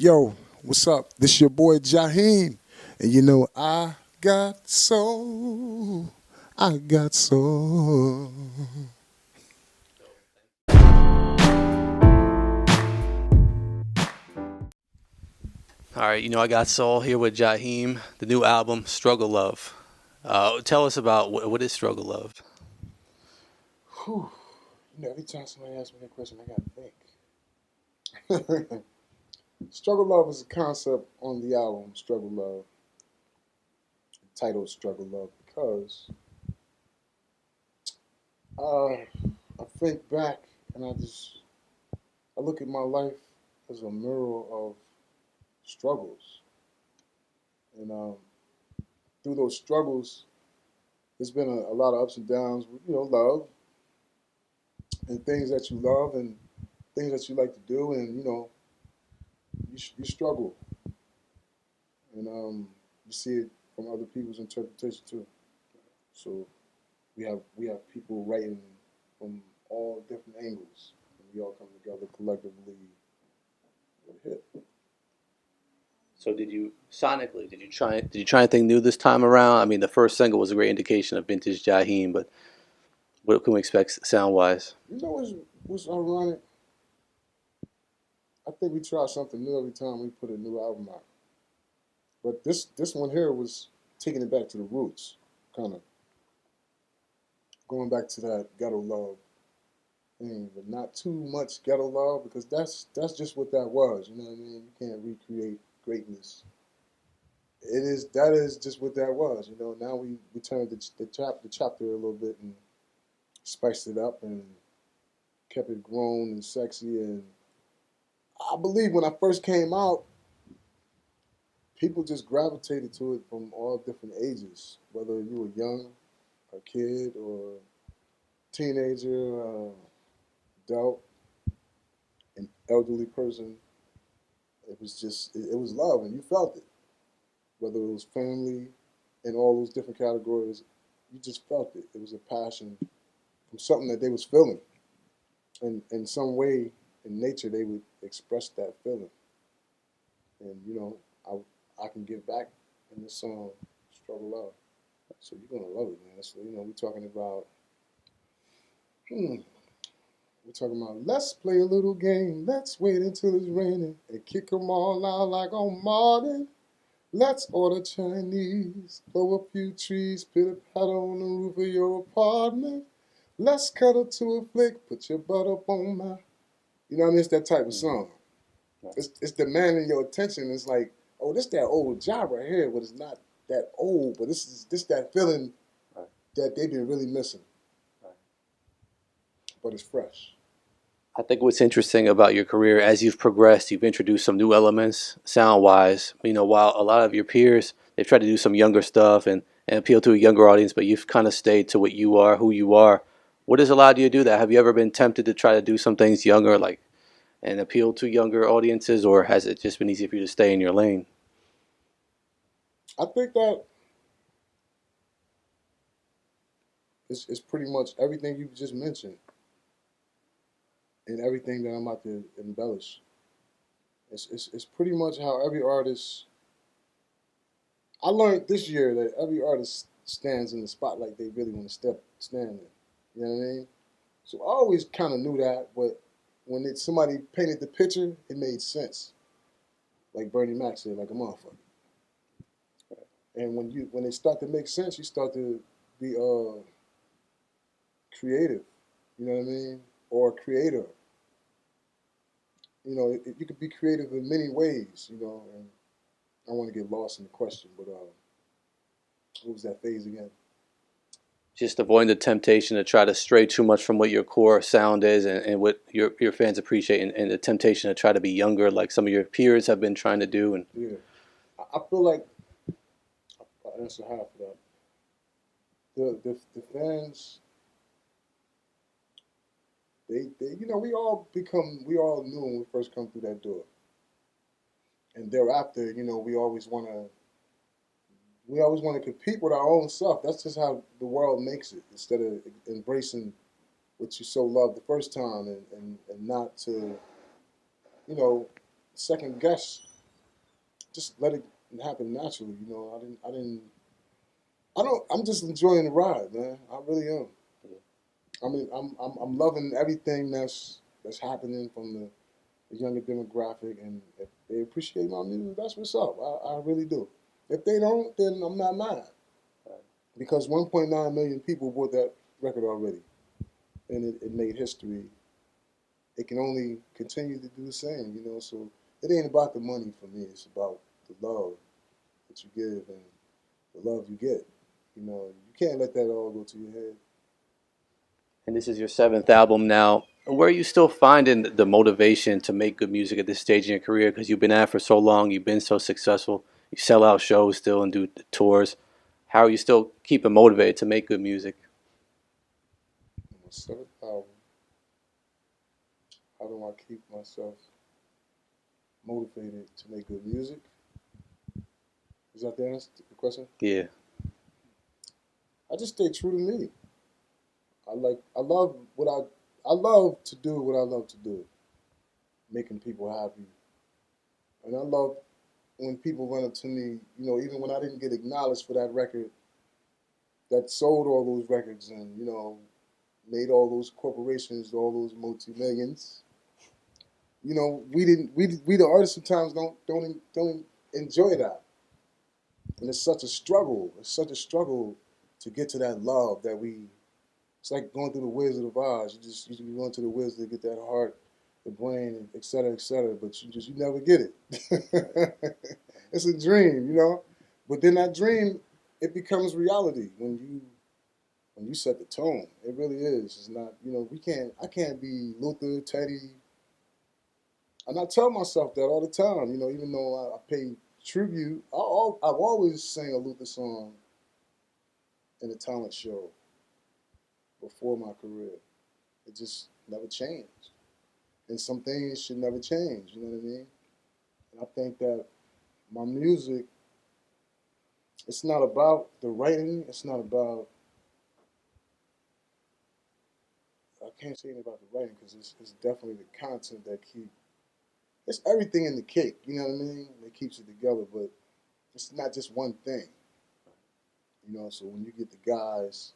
Yo, what's up? This your boy Jaheim. And you know I got soul. I got soul. All right, I got Soul here with Jaheim, the new album, Struggle Love. Tell us about what is Struggle Love. Whew. Every time somebody asks me that question, I gotta think. Struggle Love is a concept on the album Struggle Love, titled Struggle Love, because I think back and I look at my life as a mirror of struggles. And through those struggles, there's been a lot of ups and downs with, love and things that you love and things that you like to do. And, you struggle. And you see it from other people's interpretation too. So we have people writing from all different angles. And we all come together collectively with a hit. So did you try anything new this time around? I mean, the first single was a great indication of vintage Jaheim, but what can we expect sound wise? What's ironic? I think we try something new every time we put a new album out. But this one here was taking it back to the roots, kind of going back to that ghetto love thing, but not too much ghetto love because that's just what that was. You know what I mean? You can't recreate greatness. That is just what that was. Now we turned the chapter a little bit and spiced it up and kept it grown and sexy. And I believe when I first came out, people just gravitated to it from all different ages, whether you were young, a kid, or teenager, adult, an elderly person. It was love, and you felt it. Whether it was family, in all those different categories, you just felt it. It was a passion from something that they was feeling, and in some way, in nature, they would express that feeling. And I can give back in this song, "Struggle Love." So you're gonna love it, man. So we're talking about. Hmm, we're talking about let's play a little game. Let's wait until it's raining and kick 'em all out like on Martin. Let's order Chinese, blow a few trees, put a paddle on the roof of your apartment. Let's cuddle to a flick, put your butt up on my. It's that type of song. It's demanding your attention. It's like, oh, this that old job right here, but it's not that old. But this that feeling that they've been really missing. But it's fresh. I think what's interesting about your career as you've progressed, you've introduced some new elements sound wise. While a lot of your peers, they've tried to do some younger stuff and appeal to a younger audience, but you've kind of stayed to what you are, who you are. What has allowed you to do that? Have you ever been tempted to try to do some things younger, like and appeal to younger audiences, or has it just been easy for you to stay in your lane? I think that it's pretty much everything you just mentioned and everything that I'm about to embellish. It's pretty much how every artist. I learned this year that every artist stands in the spotlight they really want to stand in. You know what I mean? So I always kind of knew that, but when somebody painted the picture, it made sense. Like Bernie Mac said, like a motherfucker. And when it start to make sense, you start to be creative. You know what I mean? Or a creator. You could be creative in many ways. And I want to get lost in the question, but what was that phase again? Just avoiding the temptation to try to stray too much from what your core sound is and what your fans appreciate, and the temptation to try to be younger, like some of your peers have been trying to do. And Yeah, I feel like I answer half of that. The fans, they we all knew when we first come through that door, and thereafter, we always want to compete with our own self. That's just how the world makes it. Instead of embracing what you so loved the first time, and not to, you know, second guess. just let it happen naturally. You know, I don't. I'm just enjoying the ride, man. I really am. I mean, I'm loving everything that's happening from the younger demographic, and if they appreciate my music, that's what's up. I really do. If they don't, then I'm not mad because 1.9 million people bought that record already, and it made history. It can only continue to do the same, you know. So it ain't about the money for me. It's about the love that you give and the love you get. You know, you can't let that all go to your head. And this is your seventh album now. Where are you still finding the motivation to make good music at this stage in your career? Because you've been at it for so long, you've been so successful, you sell out shows still and do tours. How are you still keeping motivated to make good music? My seventh album. How do I keep myself motivated to make good music? Is that the answer to the question? Yeah. I just stay true to me. I love I love to do what I love to do, making people happy. And I love when people run up to me, you know, even when I didn't get acknowledged for that record that sold all those records and, you know, made all those corporations, all those multi-millions. You know, we the artists sometimes don't enjoy that. And it's such a struggle. It's such a struggle to get to that love that we. It's like going through the Wizard of Oz. You go into the Wizard to get that heart, the brain, et cetera, et cetera. But you never get it. It's a dream, you know. But then that dream, it becomes reality when you set the tone. It really is. It's not, you know. I can't be Luther, Teddy, and I tell myself that all the time. You know, even though I pay tribute, I've always sang a Luther song in a talent show before my career. It just never changed. And some things should never change, you know what I mean? And I think that my music, it's not about the writing, it's not about, I can't say anything about the writing because it's definitely the content that it's everything in the cake, you know what I mean? That keeps it together, but it's not just one thing, you know? So when you get the guys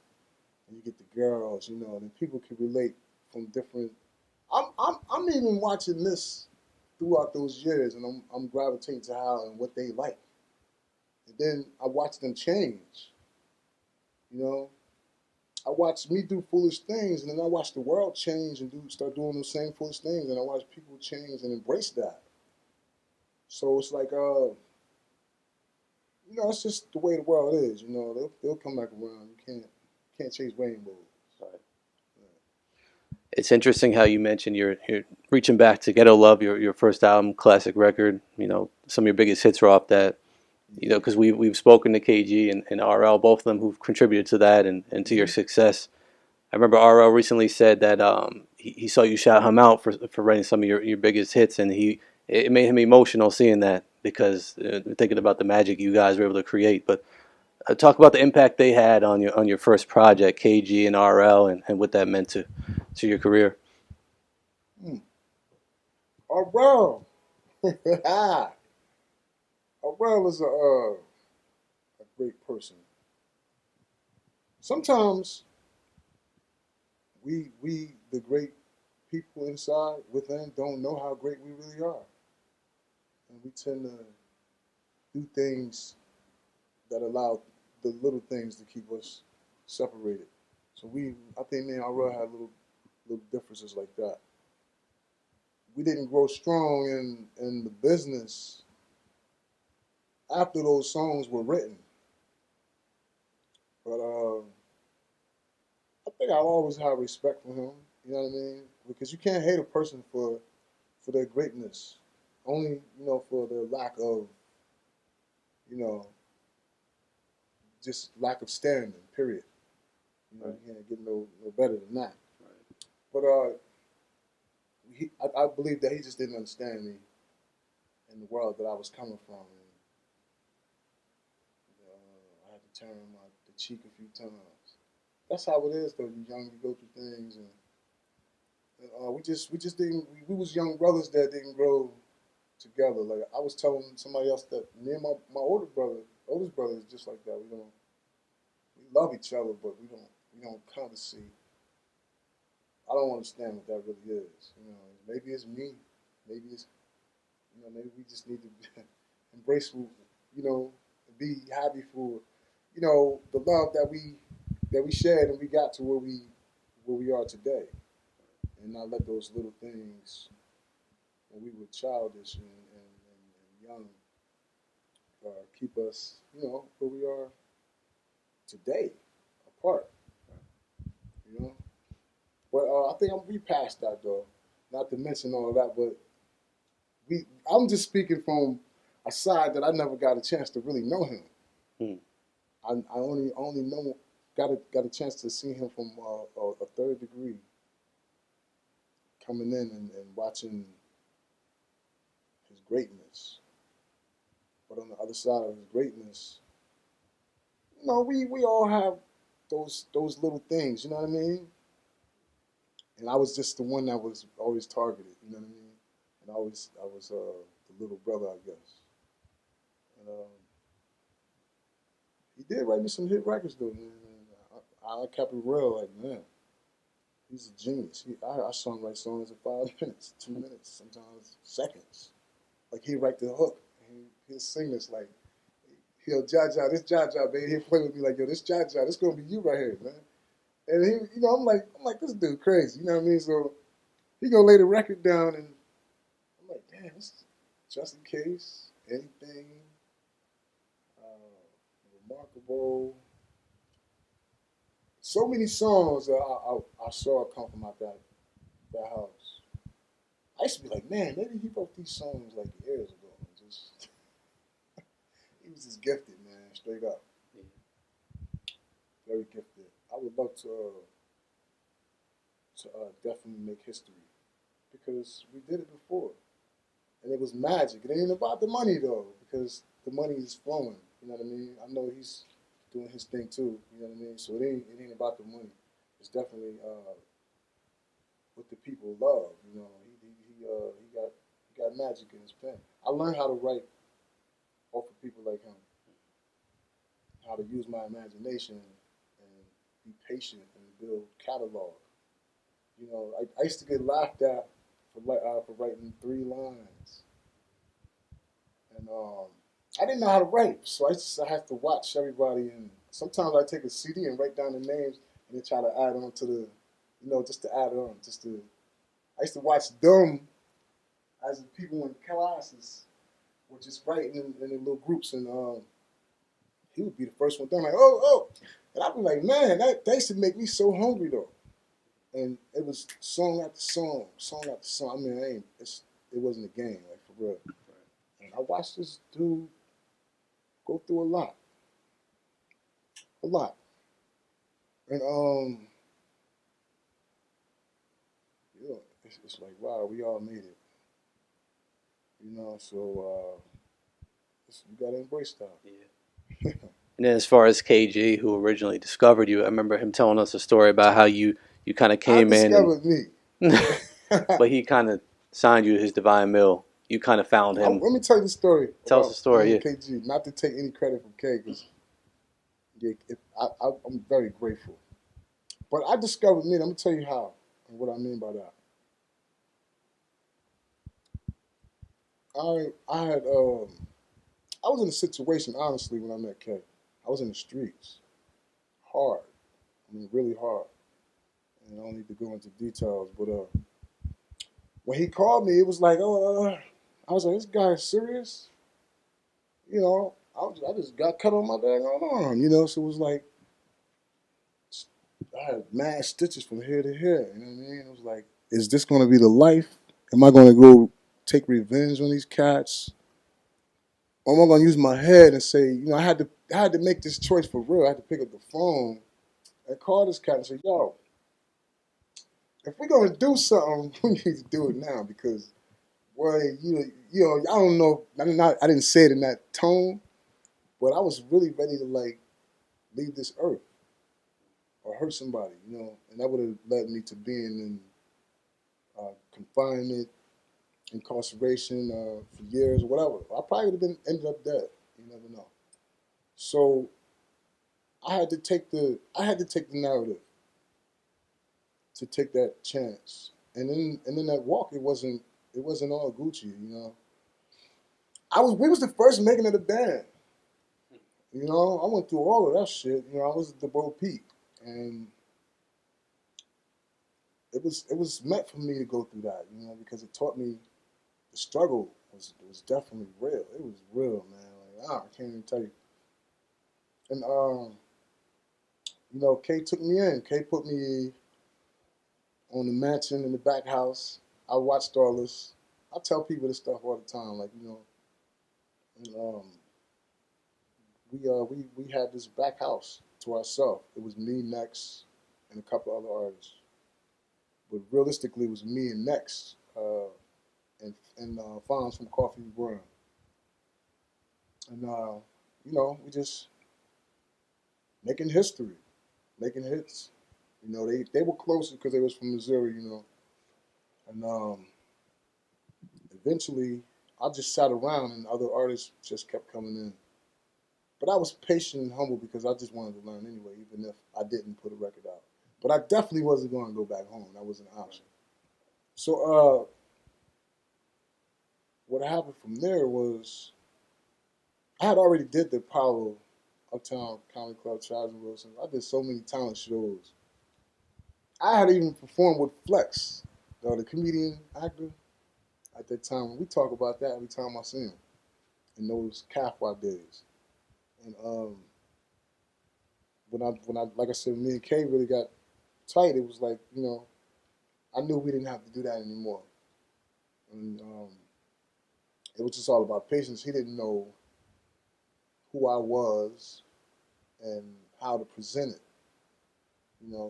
and you get the girls, you know, then people can relate from different. I'm even watching this throughout those years, and I'm gravitating to how and what they like. And then I watch them change. You know, I watch me do foolish things, and then I watch the world change and start doing those same foolish things, and I watch people change and embrace that. So it's like, you know, it's just the way the world is. You know, they'll come back around. You can't chase rainbows. Right. It's interesting how you mentioned you're reaching back to Ghetto Love, your first album, classic record. You know, some of your biggest hits are off that. You know, because we've spoken to KG and RL, both of them who've contributed to that and to your Mm-hmm. success. I remember RL recently said that he saw you shout him out for writing some of your biggest hits, and it made him emotional seeing that because thinking about the magic you guys were able to create. But talk about the impact they had on your first project, KG and RL, and what that meant to your career. Mm. Around. Around is a great person. Sometimes we the great people inside within don't know how great we really are, and we tend to do things that allow the little things to keep us separated. So I think me and Aurora had little differences like that. We didn't grow strong in the business after those songs were written, but I think I always had respect for him. You know what I mean? Because you can't hate a person for their greatness, only for their lack of you know just lack of standing. Period. You know, Right. you can't get no better than that. Right. But I believe that he just didn't understand me in the world that I was coming from, and I had to turn the cheek a few times. That's how it is, though. You're young, you go through things, and we just didn't. We was young brothers that didn't grow. together. Like I was telling somebody else that me and my oldest brother is just like that. We love each other, but we don't kind of see. I don't understand what that really is. Maybe it's me. Maybe it's maybe we just need to embrace, be happy for, the love that we shared and we got to where we are today, and not let those little things when we were childish and young keep us, where we are today, apart. You know, but I think we passed that though. Not to mention all of that, but I'm just speaking from a side that I never got a chance to really know him. Hmm. I only know got a chance to see him from a third degree coming in and watching his greatness. But on the other side of his greatness, we all have those little things. You know what I mean? And I was just the one that was always targeted. You know what I mean? And I was the little brother, I guess. And he did write me some hit records though, man. I kept it real, like man, he's a genius. I saw him write songs in 5 minutes, 2 minutes, sometimes seconds. Like he'd write the hook, and he'd sing this like, "Yo, Jaja, this Jaja, baby." He'd play with me like, "Yo, this Jaja, this gonna be you right here, man." And he, I'm like, this dude crazy. You know what I mean? So he gonna lay the record down, and I'm like, damn, this is just in case anything remarkable. So many songs that I saw come from out that house. I used to be like, man, maybe he wrote these songs like years ago. Just he was just gifted, man, straight up, very gifted. I would love to definitely make history because we did it before, and it was magic. It ain't about the money though, because the money is flowing. You know what I mean? I know he's doing his thing too. You know what I mean? So it ain't about the money. It's definitely what the people love. He got magic in his pen. I learned how to write off of people like him, how to use my imagination and be patient and build catalog. I used to get laughed at for writing 3 lines, and I didn't know how to write, so I had to watch everybody. And sometimes I take a CD and write down the names and then try to add on to the, just to add on, just to. I used to watch them as the people in classes were just writing in their little groups, and he would be the first one done, like, oh, oh. And I'd be like, man, that used to make me so hungry, though. And it was song after song, song after song. I mean, it wasn't a game, like, for real. And I watched this dude go through a lot. And, it's like, wow, we all made it, so you got to embrace that. Yeah. And then as far as KG, who originally discovered you, I remember him telling us a story about how you kind of I came in discovered me. but he kind of signed you his divine mill. You kind of found him. Let me tell you the story Tell us the about story, me yeah. and KG. Not to take any credit from K, because I'm very grateful. But I discovered me. I'm gonna tell you how and what I mean by that. I was in a situation honestly when I met K. I was in the streets, hard. I mean, really hard. And I don't need to go into details, but when he called me, it was like, oh, I was like, this guy is serious. I just got cut on my dang arm. So it was like I had mad stitches from here to here. You know what I mean? It was like, is this going to be the life? Am I going to go take revenge on these cats? Or am I going to use my head and say, I had to make this choice for real. I had to pick up the phone and call this cat and say, yo, if we're going to do something, we need to do it now because, boy, I don't know. I didn't say it in that tone, but I was really ready to like leave this earth or hurt somebody, and that would have led me to being in confinement, incarceration for years or whatever. I probably would have been ended up dead. You never know. So I had to take the narrative to take that chance. And in that walk, it wasn't all Gucci. We was the first making of the band. I went through all of that shit. I was at the Bo Peak, and it was meant for me to go through that. Because it taught me the struggle was definitely real. It was real, man. Like, I can't even tell you. And Kay took me in. Kay put me on the mansion in the back house. I watched all this. I tell people this stuff all the time, like and, we had this back house to ourselves. It was me, Next, and a couple other artists. But realistically, it was me and Next, and Fonz from Coffee Brown. And we just making history, making hits. They were closer because they was from Missouri. And eventually, I just sat around and other artists just kept coming in. But I was patient and humble because I just wanted to learn anyway, even if I didn't put a record out. But I definitely wasn't going to go back home. That was an option. So what happened from there was I had already did the Apollo Uptown Comedy Club, Charles and Wilson. I did so many talent shows. I had even performed with Flex, the comedian actor, at that time. We talk about that every time I see him in those Cathwa days. And when I like I said, me and Kay really got tight. It was like I knew we didn't have to do that anymore, and it was just all about patience. He didn't know who I was and how to present it,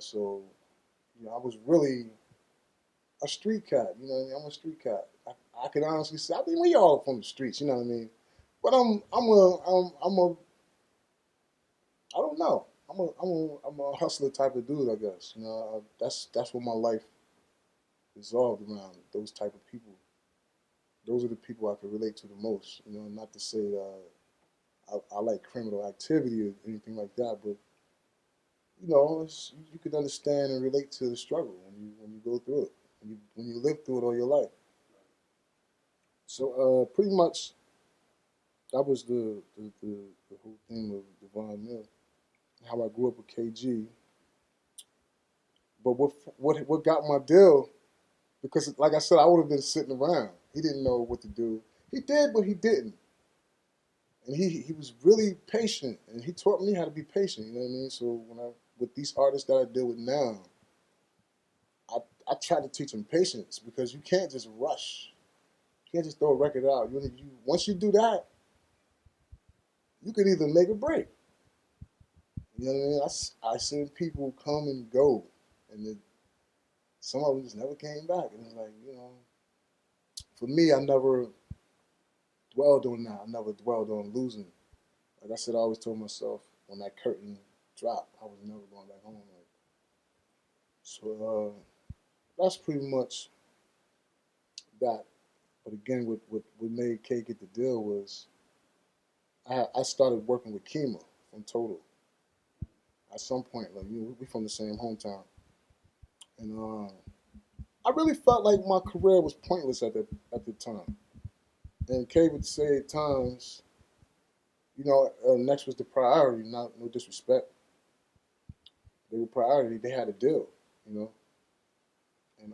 So I was really a street cat. You know what I mean? I'm a street cat. I can honestly say, I mean, we all from the streets. You know what I mean? But I don't know. I'm a hustler type of dude, I guess. That's what my life resolved around. Those type of people. Those are the people I can relate to the most. Not to say I like criminal activity or anything like that, but you can understand and relate to the struggle when you go through it, when you live through it all your life. So pretty much that was the whole thing of Divine Mill, how I grew up with KG. But what got my deal? Because like I said, I would have been sitting around. He didn't know what to do. He did, but he didn't. And he was really patient, and he taught me how to be patient. You know what I mean? So with these artists that I deal with now, I I try to teach them patience because you can't just rush. You can't just throw a record out. Once you do that, you could either make or break. You know what I mean? I seen people come and go, and some of them just never came back. And it's like for me, I never dwelled on that. I never dwelled on losing. Like I said, I always told myself when that curtain dropped, I was never going back home. So that's pretty much that. But again, what made K get the deal was I started working with Kima from Total. At some point, like we from the same hometown, and I really felt like my career was pointless at the time. And K would say at times, Next was the priority. Not no disrespect, they were priority. They had a deal, you know, and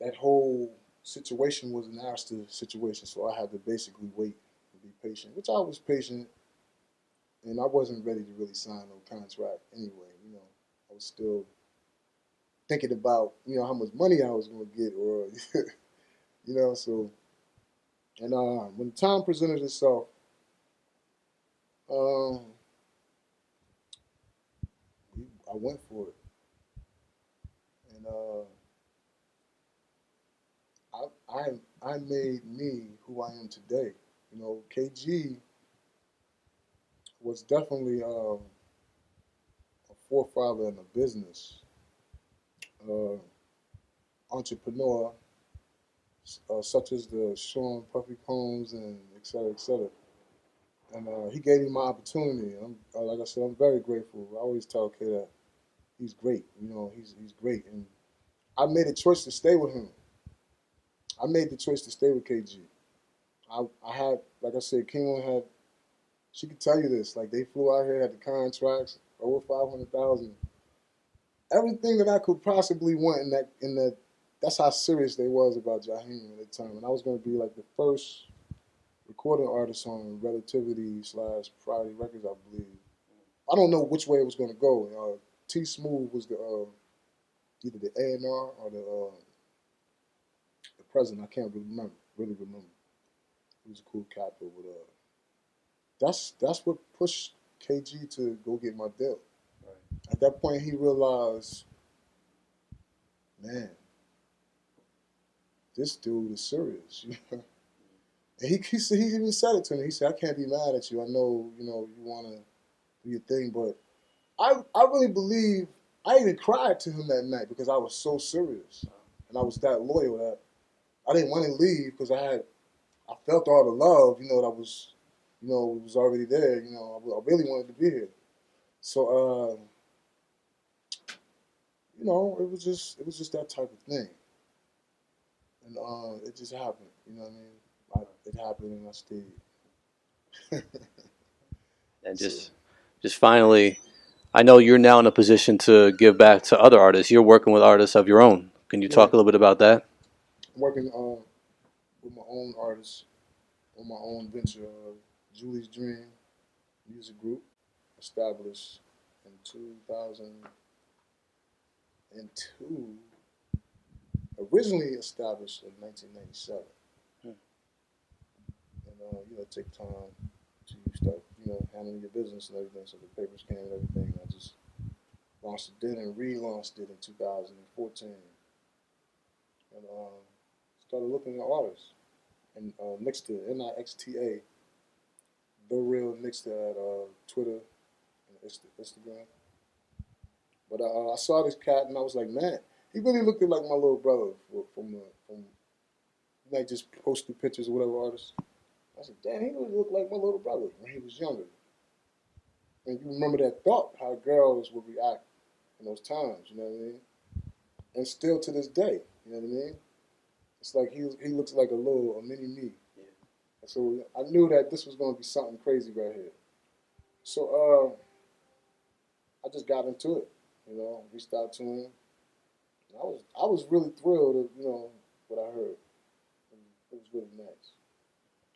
that whole situation was an Arista situation. So I had to basically wait and be patient, which I was patient, and I wasn't ready to really sign no contract anyway. I was still thinking about how much money I was going to get, or so. And when the time presented itself, um, I went for it, and I made me who I am today. KG was definitely a forefather in the business, uh, entrepreneur. such as the Sean Puffy Combs and et cetera, et cetera. And he gave me my opportunity. Like I said, I'm very grateful. I always tell K that he's great. He's great, and I made a choice to stay with him. I made the choice to stay with KG. I had, like I said, King had. She could tell you this. Like they flew out here, had the contracts, over 500,000. Everything that I could possibly want in that. That's how serious they was about Jaheim at the time, and I was going to be like the first recording artist on Relativity / Friday Records, I believe. I don't know which way it was going to go. T Smooth was the either the A&R or the president. I can't really remember. He was a cool cat, but that's what pushed KG to go get my deal. Right. At that point, he realized, man, this dude is serious. And he even said it to me. He said, I can't be mad at you. I know, you want to do your thing, but I really believe I even cried to him that night because I was so serious. And I was that loyal that I didn't want to leave because I felt all the love, that was, was already there. I really wanted to be here. So, it was just that type of thing. And it just happened. You know what I mean? It happened and I stayed. And just finally, I know you're now in a position to give back to other artists. You're working with artists of your own. Can you talk a little bit about that? I'm working with my own artists on my own venture, Julie's Dream Music Group, established in 2002. Originally established in 1997. And take time to start, handling your business and everything, so the papers came and everything. I just launched it then and relaunched it in 2014. And started looking at artists. And Nixta, Nixta, The Real Nixta at Twitter and Instagram. But I saw this cat and I was like, man, he really looked like my little brother from like just posting pictures of whatever artist. I said, damn, he really looked like my little brother when he was younger. And you remember that thought, how girls would react in those times, you know what I mean? And still to this day, you know what I mean? It's like he looks like a mini me. Yeah. And so I knew that this was going to be something crazy right here. So I just got into it, reached out to him. And I was really thrilled at, what I heard. It was really nice.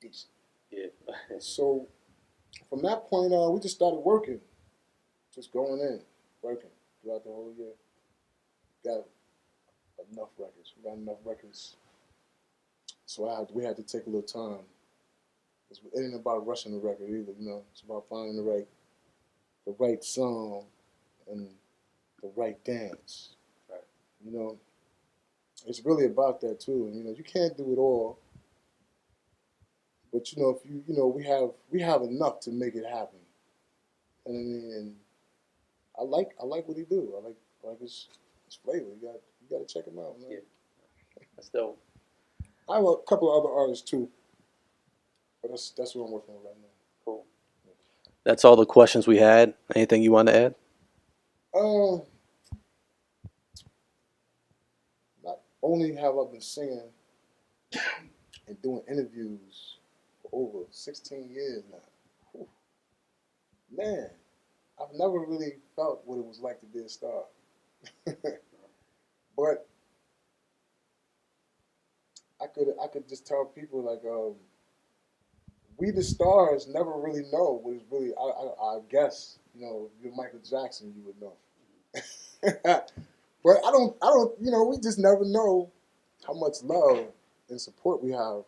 Decent. Yeah. So from that point on, we just started working. Just going in, working throughout the whole year. Got enough records. We got enough records. So we had to take a little time. It ain't about rushing the record either, It's about finding the right song and the right dance. Right. It's really about that too. And you can't do it all. But if we have enough to make it happen. And I mean, and I like what he do. I like his flavor. You got to check him out, man. Yeah. That's dope. I have a couple of other artists too, but that's what I'm working on right now. Cool. Yeah. That's all the questions we had. Anything you want to add? Not only have I been singing and doing interviews for over 16 years now. Whew. Man, I've never really felt what it was like to be a star. But I could just tell people like we the stars never really know what is really. I guess if you're Michael Jackson, you would know. But I don't. We just never know how much love and support we have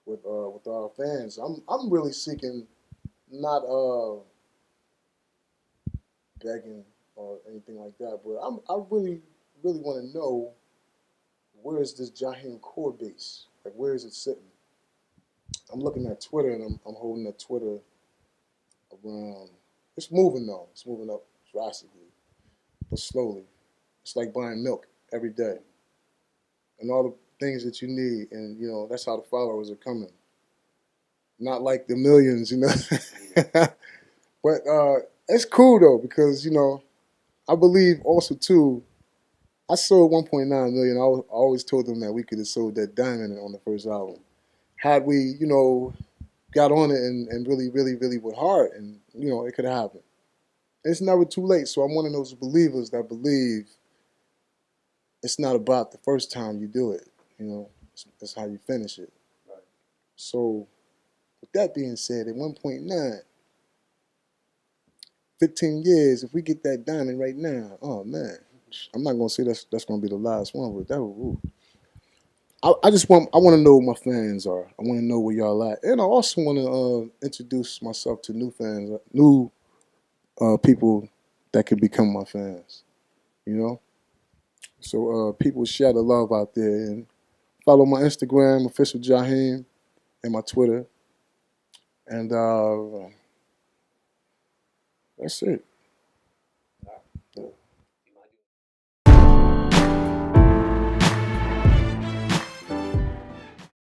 with our fans. I'm really seeking, not begging or anything like that, but I really want to know, where is this Jaheim core base? Like, where is it sitting? I'm looking at Twitter and I'm holding that Twitter around. It's moving though. It's moving up drastically, but slowly. It's like buying milk every day. And all things that you need, and that's how the followers are coming. Not like the millions, but it's cool though because I believe also too. I sold 1.9 million. I always told them that we could have sold that diamond on the first album. Had we, got on it and really, really, really went hard, and it could have happened. It's never too late. So I'm one of those believers that believe it's not about the first time you do it. It's how you finish it. Right. So with that being said, at 1.9, 15 years, if we get that diamond right now, oh man, I'm not gonna say that's gonna be the last one, but that would. I want to know who my fans are. I want to know where y'all at, and I also want to introduce myself to new fans, new people that could become my fans. So people share the love out there and follow my Instagram, official Jaheim, and my Twitter, and that's it.